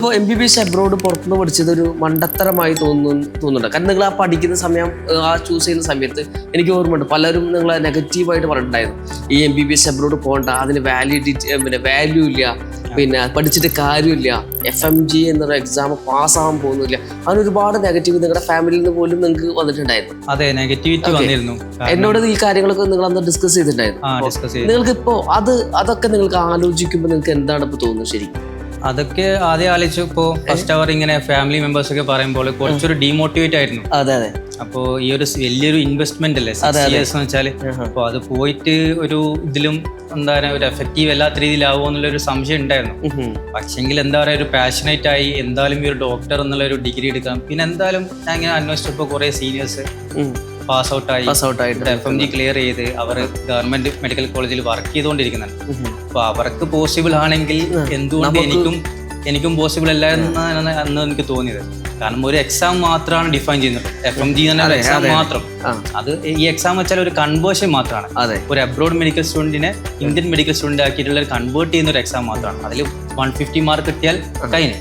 ഇപ്പോൾ MBBS abroad പുറത്തുനിന്ന് പഠിച്ചത് ഒരു മണ്ടത്തരമായി തോന്നുന്നുണ്ട്. കാരണം നിങ്ങൾ ആ പഠിക്കുന്ന സമയം, ആ ചൂസ് ചെയ്യുന്ന സമയത്ത് എനിക്ക് ഓർമ്മയുണ്ട് പലരും നിങ്ങളെ നെഗറ്റീവായിട്ട് പറഞ്ഞിട്ടുണ്ടായിരുന്നു. ഈ MBBS അബ്രോഡ് പോകണ്ട, അതിന് വാല്യൂ ഇല്ല, പിന്നെ പഠിച്ചിട്ട് കാര്യമില്ല, FMG എന്നൊരു എക്സാം പാസ്സാകാൻ പോകുന്നില്ല. അങ്ങനെ ഒരുപാട് നെഗറ്റീവ് നിങ്ങളുടെ ഫാമിലിയിൽ നിന്ന് പോലും നിങ്ങൾക്ക് വന്നിട്ടുണ്ടായിരുന്നു. അതെ, നെഗറ്റിവിറ്റി വന്നിരുന്നു. എന്നോട് ഈ കാര്യങ്ങളൊക്കെ നിങ്ങൾ അന്ന് ഡിസ്കസ് ചെയ്തിട്ടുണ്ടായിരുന്നു. നിങ്ങൾക്ക് ഇപ്പോൾ അതൊക്കെ നിങ്ങൾക്ക് ആലോചിക്കുമ്പോൾ നിങ്ങൾക്ക് എന്താണ് ഇപ്പോൾ തോന്നുന്നത് ശരിക്കും? അതൊക്കെ ആദ്യം ആലോചിച്ചപ്പോ ഫസ്റ്റ് അവർ ഇങ്ങനെ ഫാമിലി മെമ്പേഴ്സ് ഒക്കെ പറയുമ്പോൾ കുറച്ചൊരു ഡീമോട്ടിവേറ്റ് ആയിരുന്നു. അതെ അതെ. അപ്പോൾ ഈ ഒരു വലിയൊരു ഇൻവെസ്റ്റ്മെന്റ് അല്ലേ 6 years എന്ന് വെച്ചാൽ, അപ്പോൾ അത് പോയിട്ട് ഒരു ഇതിലും എന്താ പറയുക ഒരു എഫക്റ്റീവ് അല്ലാത്ത രീതിയിലാവുമോ എന്നുള്ളൊരു സംശയം ഉണ്ടായിരുന്നു. പക്ഷെങ്കിൽ എന്താ പറയുക ഒരു പാഷനേറ്റ് ആയി എന്തായാലും ഈ ഒരു ഡോക്ടർ എന്നുള്ള ഒരു ഡിഗ്രി എടുക്കാം. പിന്നെ എന്തായാലും ഞാൻ ഇങ്ങനെ അന്വേഷിച്ചപ്പോൾ കുറേ സീനിയേഴ്സ് പാസ് ഔട്ടായി FMG ക്ലിയർ ചെയ്ത് അവർ ഗവൺമെന്റ് മെഡിക്കൽ കോളേജിൽ വർക്ക് ചെയ്തുകൊണ്ടിരിക്കുന്നുണ്ട്. അപ്പൊ അവർക്ക് പോസിബിൾ ആണെങ്കിൽ എന്തുകൊണ്ട് എനിക്കും പോസിബിൾ അല്ലായിരുന്നാണ് അന്ന് എനിക്ക് തോന്നിയത്. കാരണം ഒരു എക്സാം മാത്രമാണ് ഡിഫൈൻ ചെയ്യുന്നത്. FMG തന്നെ എക്സാം മാത്രം. അത് ഈ എക്സാം വെച്ചാൽ ഒരു കൺവേർഷൻ മാത്രമാണ്. ഒരു അബ്രോഡ് മെഡിക്കൽ സ്റ്റുഡന്റിനെ ഇന്ത്യൻ മെഡിക്കൽ സ്റ്റുഡന്റ് ആക്കിയിട്ടുള്ള കൺവേർട്ട് ചെയ്യുന്ന ഒരു എക്സാം മാത്രമാണ്. അതിൽ 150 മാർക്ക് കിട്ടിയാൽ കഴിഞ്ഞു.